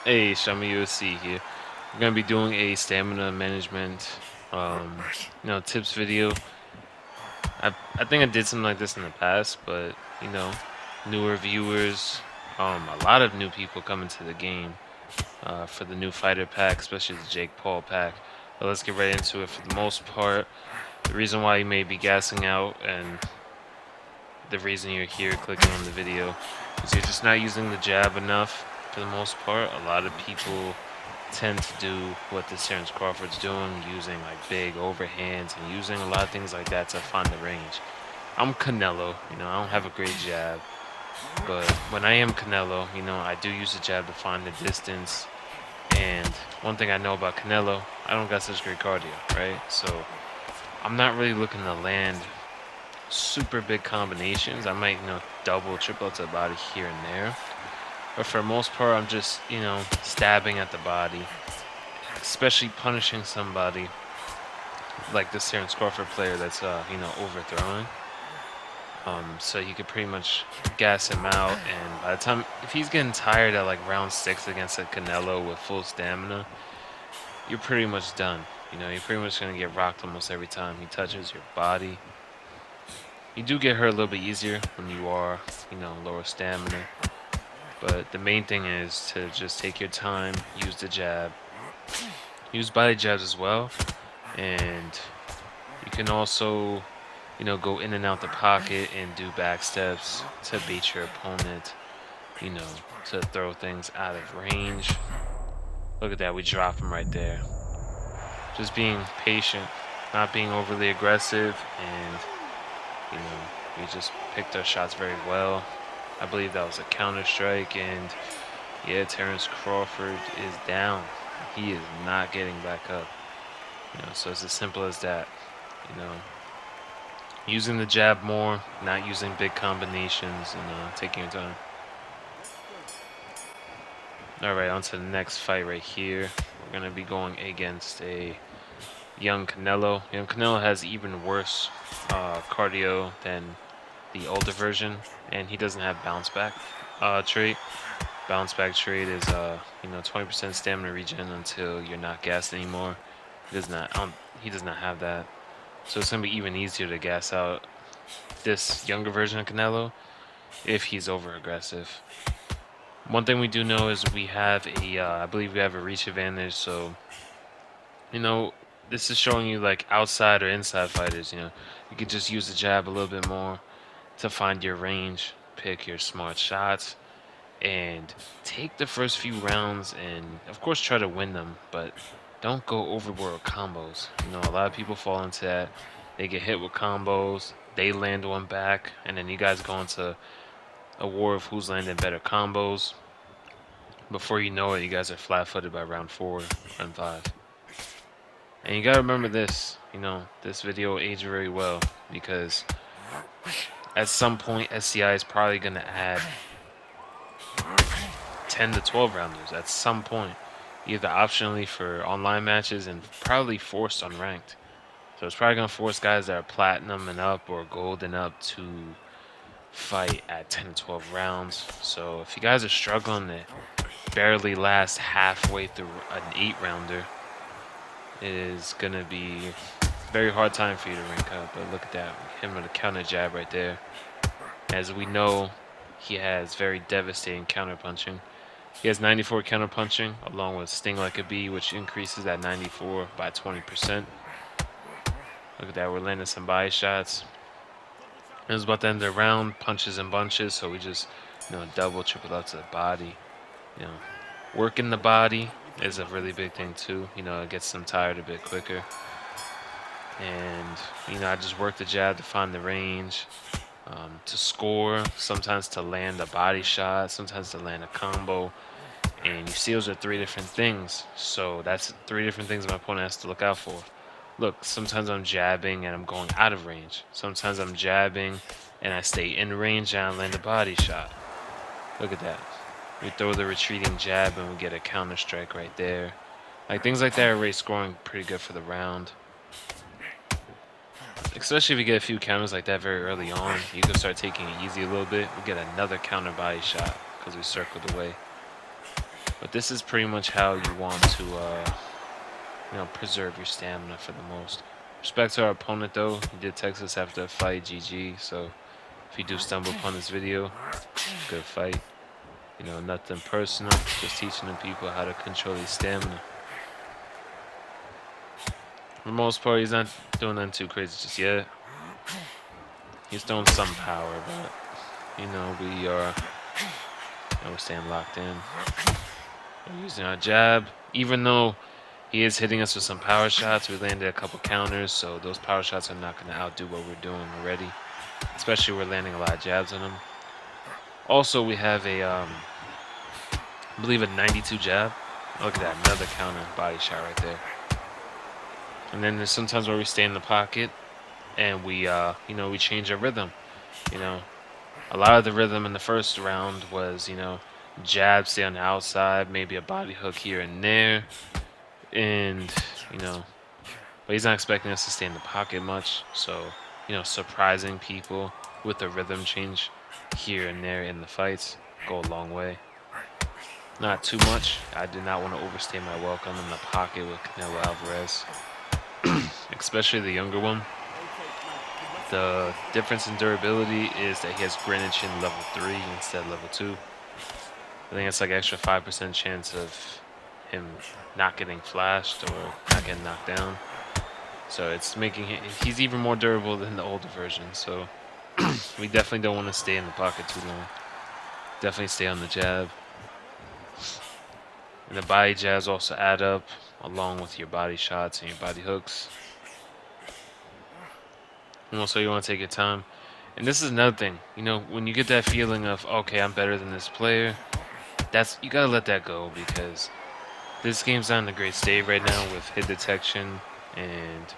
Hey, Shami USC here. We're gonna be doing a stamina management, tips video. I think I did something like this in the past, but newer viewers, a lot of new people coming to the game for the new fighter pack, especially the Jake Paul pack. But let's get right into it. For the most part, the reason why you may be gassing out and the reason you're here clicking on the video is you're just not using the jab enough. For the most part, a lot of people tend to do what this Terrence Crawford's doing, using like big overhands and using a lot of things like that to find the range. I'm Canelo, I don't have a great jab, but when I am Canelo, I do use the jab to find the distance. And one thing I know about Canelo, I don't got such great cardio, right? So I'm not really looking to land super big combinations. I might, double, triple to the body here and there. But for the most part, I'm just, stabbing at the body, especially punishing somebody like this Terrence Crawford player that's overthrowing. So you could pretty much gas him out, and by the time if he's getting tired at like round 6 against a Canelo with full stamina, you're pretty much done. You're pretty much gonna get rocked almost every time he touches your body. You do get hurt a little bit easier when you are, lower stamina. But the main thing is to just take your time, use the jab, use body jabs as well, and you can also, go in and out the pocket and do back steps to beat your opponent, you know, to throw things out of range. Look at that, we drop him right there. Just being patient, not being overly aggressive, and, we just picked our shots very well. I believe that was a counter strike, and yeah, Terrence Crawford is down. He is not getting back up. So it's as simple as that. You know, using the jab more, not using big combinations, and taking your time. All right, on to the next fight right here. We're gonna be going against a young Canelo. Young Canelo has even worse cardio than the older version, and he doesn't have bounce back trait. Bounce back trait is 20% stamina regen until you're not gassed anymore. He does not. He does not have that. So it's gonna be even easier to gas out this younger version of Canelo if he's over aggressive. One thing we do know is we have I believe we have a reach advantage. So this is showing you like outside or inside fighters. You can just use the jab a little bit more to find your range, pick your smart shots, and take the first few rounds and of course try to win them, but don't go overboard with combos. A lot of people fall into that. They get hit with combos, they land one back, and then you guys go into a war of who's landing better combos. Before you know it, you guys are flat-footed by round 4, round 5. And you gotta remember this, this video will age very well because at some point SCI is probably gonna add 10 to 12 rounders at some point, either optionally for online matches and probably forced on ranked. So it's probably gonna force guys that are platinum and up or gold and up to fight at 10 to 12 rounds. So if you guys are struggling to barely last halfway through an 8-rounder, it is gonna be a very hard time for you to rank up. But look at that, him with a counter jab right there. As we know, he has very devastating counter punching. He has 94 counter punching along with Sting Like a Bee, which increases that 94 by 20%. Look at that, we're landing some body shots. It was about to end the round, punches and bunches, so we just, double, triple out to the body. Working the body is a really big thing too. It gets them tired a bit quicker. And, I just work the jab to find the range, to score, sometimes to land a body shot, sometimes to land a combo. And you see those are 3 different things. So that's 3 different things my opponent has to look out for. Look, sometimes I'm jabbing and I'm going out of range. Sometimes I'm jabbing and I stay in range and I land a body shot. Look at that. We throw the retreating jab and we get a counter strike right there. Like things like that are already scoring pretty good for the round. Especially if you get a few counters like that very early on, you can start taking it easy a little bit. We get another counter body shot because we circled away. But this is pretty much how you want to, preserve your stamina for the most. Respect to our opponent though, he did text us after the fight, GG. So if you do stumble upon this video, good fight. Nothing personal, just teaching the people how to control his stamina. For the most part, he's not doing nothing too crazy just yet. He's throwing some power, but we're staying locked in. We're using our jab, even though he is hitting us with some power shots. We landed a couple counters, so those power shots are not going to outdo what we're doing already. Especially we're landing a lot of jabs on him. Also, we have I believe a 92 jab. Look at that, another counter body shot right there. And then there's sometimes where we stay in the pocket and we change our rhythm. A lot of the rhythm in the first round was, jab, stay on the outside, maybe a body hook here and there. And, but he's not expecting us to stay in the pocket much. So, surprising people with a rhythm change here and there in the fights go a long way. Not too much. I did not want to overstay my welcome in the pocket with Canelo Alvarez, especially the younger one. The difference in durability is that he has Greenwich in level 3 instead of level 2. I think it's like extra 5% chance of him not getting flashed or not getting knocked down. So it's making he's even more durable than the older version. So we definitely don't want to stay in the pocket too long. Definitely stay on the jab. And the body jabs also add up along with your body shots and your body hooks. And also you want to take your time. And this is another thing, when you get that feeling of, okay, I'm better than this player, you gotta let that go, because this game's not in a great state right now with hit detection, and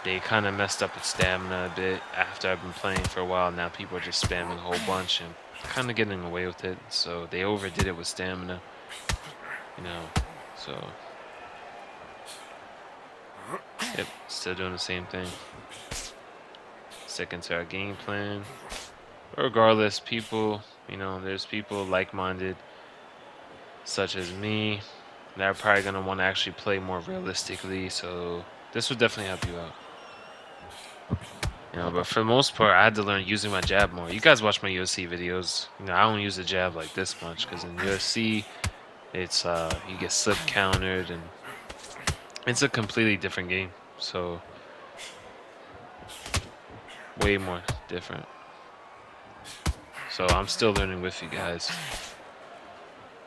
they kind of messed up with stamina a bit after I've been playing for a while. Now people are just spamming a whole bunch and kind of getting away with it, so they overdid it with stamina, so yep, still doing the same thing, sticking to our game plan. Regardless, people, there's people like-minded such as me that are probably going to want to actually play more realistically, so this would definitely help you out. But for the most part, I had to learn using my jab more. You guys watch my UFC videos. I don't use the jab like this much, because in UFC, it's you get slip countered, and it's a completely different game. So way more different. So I'm still learning with you guys.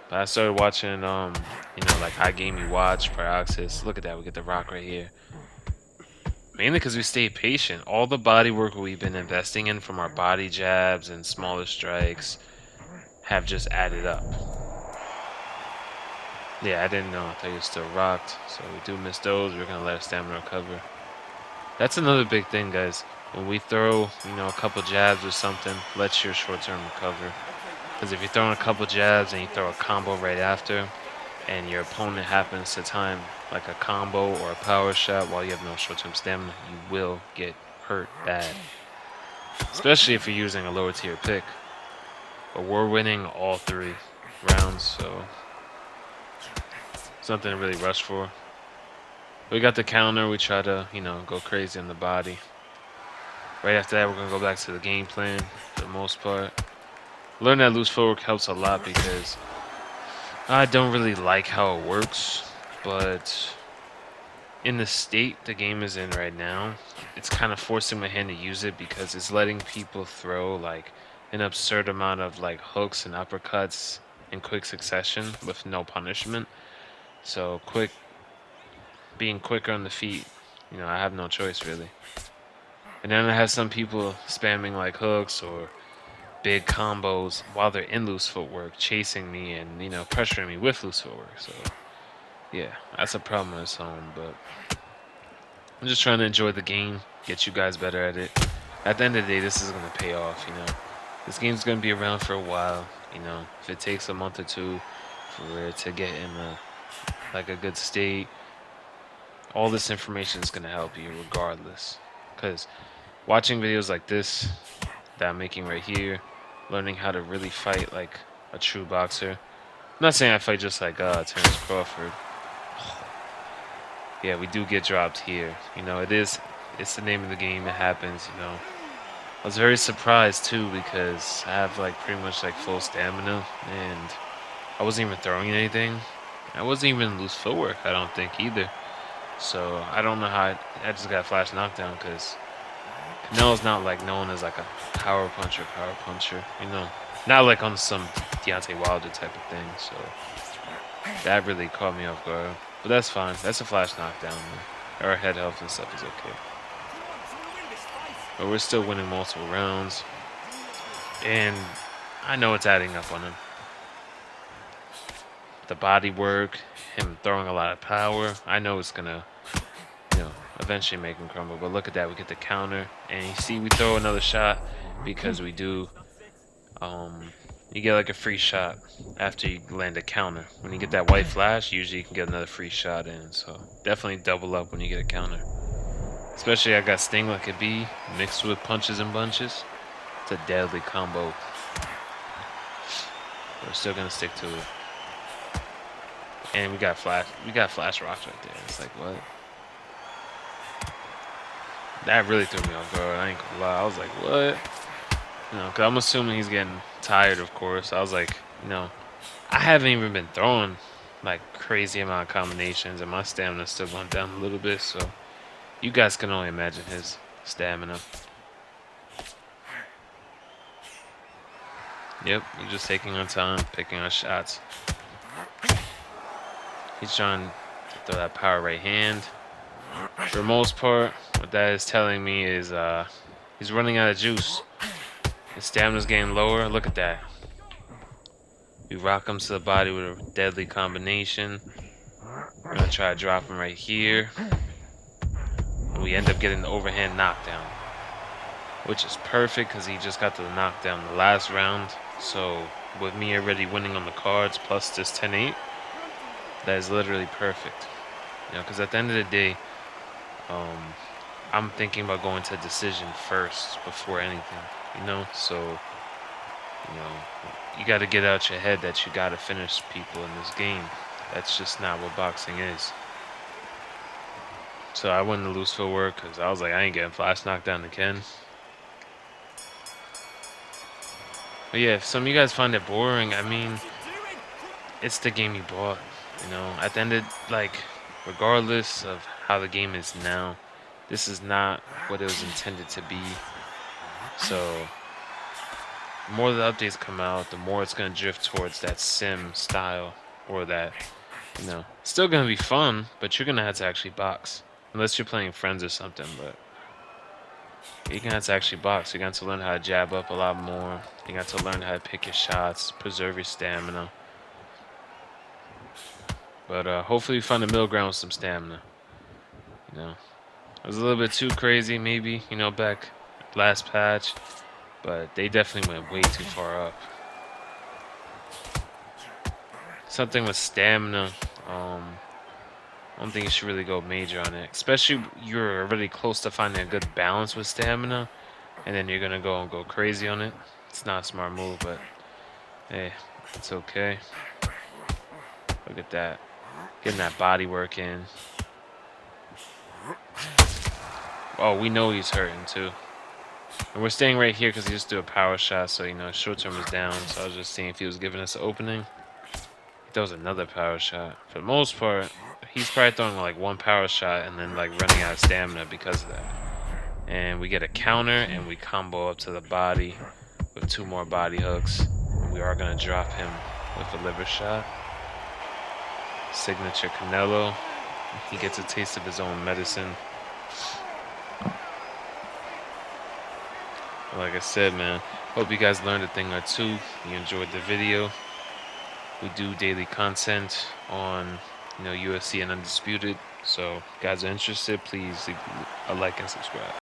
But I started watching, like High Game You Watch, Paraxis. Look at that, we get the rock right here. Mainly because we stay patient. All the body work we've been investing in from our body jabs and smaller strikes have just added up. Yeah, I didn't know. I thought you were still rocked. So we do miss those. We're going to let our stamina recover. That's another big thing, guys. When we throw, a couple jabs or something, let your short-term recover. Because if you're throwing a couple jabs and you throw a combo right after, and your opponent happens to time like a combo or a power shot while you have no short-term stamina, you will get hurt bad. Especially if you're using a lower tier pick. But we're winning all 3 rounds, so something to really rush for. We got the counter, we try to, go crazy on the body. Right after that, we're going to go back to the game plan for the most part. Learning that loose footwork helps a lot, because I don't really like how it works, but in the state the game is in right now, it's kind of forcing my hand to use it, because it's letting people throw like an absurd amount of like hooks and uppercuts in quick succession with no punishment. So being quicker on the feet, I have no choice really. And then I have some people spamming like hooks or big combos while they're in loose footwork, chasing me and pressuring me with loose footwork. So yeah, that's a problem on its own, but I'm just trying to enjoy the game, get you guys better at it. At the end of the day, this is going to pay off, This game's going to be around for a while, If it takes a month or 2 for it to get in a good state, all this information is going to help you regardless. Because watching videos like this that I'm making right here, learning how to really fight like a true boxer, not saying I fight just like Terrence Crawford. Yeah, we do get dropped here. You know, it's the name of the game. It happens. You know, I was very surprised too because I have like pretty much like full stamina and I wasn't even throwing anything. I wasn't even loose footwork. I don't think either. So I don't know how I just got flash knockdown because Canelo's not like known as like a power puncher. You know, not like on some Deontay Wilder type of thing. So that really caught me off guard. But that's fine. That's a flash knockdown. Our head health and stuff is okay. But we're still winning multiple rounds. And I know it's adding up on him. The body work, him throwing a lot of power. I know it's gonna, you know, eventually make him crumble. But look at that, we get the counter, and you see we throw another shot because we do. You get like a free shot after you land a counter. When you get that white flash, usually you can get another free shot in. So definitely double up when you get a counter. Especially I got Sting like a bee mixed with punches and bunches. It's a deadly combo. We're still gonna stick to it. And we got flash rocks right there. It's like what? That really threw me off guard. I ain't gonna lie. I was like, what? You know, cause I'm assuming he's getting tired, of course. I was like, you know, I haven't even been throwing like crazy amount of combinations, and my stamina's still going down a little bit. So you guys can only imagine his stamina. Yep, he's just taking on time, picking on shots. He's trying to throw that power right hand. For the most part, what that is telling me is he's running out of juice. His stamina's getting lower. Look at that. We rock him to the body with a deadly combination. We're gonna try to drop him right here. And we end up getting the overhand knockdown, which is perfect because he just got the knockdown the last round. So with me already winning on the cards plus this 10-8, that is literally perfect. You know, because at the end of the day, I'm thinking about going to decision first before anything. You know, so you know, you got to get out your head that you got to finish people in this game. That's just not what boxing is. So I went to lose footwork because I was like, I ain't getting flash knocked down again. But yeah, if some of you guys find it boring, I mean, it's the game you bought. You know, at the end of, like, regardless of how the game is now, this is not what it was intended to be. So the more the updates come out, the more it's going to drift towards that sim style, or that, you know, it's still going to be fun, but you're going to have to actually box. Unless you're playing friends or something, but you're going to have to actually box. You're going to have to learn how to jab up a lot more. You're going to have to learn how to pick your shots, preserve your stamina. But hopefully you find a middle ground with some stamina. You know, it was a little bit too crazy maybe, you know, back last patch. But they definitely went way too far up. Something with stamina, I don't think you should really go major on it. Especially you're already close to finding a good balance with stamina, and then you're gonna go crazy on it. It's not a smart move, but hey, it's okay. Look at that. Getting that body work in. Oh, we know he's hurting too. And we're staying right here because he just threw a power shot, so, you know, short term was down. So I was just seeing if he was giving us an opening. That was another power shot. For the most part, he's probably throwing like one power shot and then like running out of stamina because of that. And we get a counter and we combo up to the body with 2 more body hooks. And we are going to drop him with a liver shot. Signature Canelo. He gets a taste of his own medicine. Like I said, man, hope you guys learned a thing or two. You enjoyed the video. We do daily content on, you know, UFC and Undisputed. So, if you guys are interested, please leave a like and subscribe.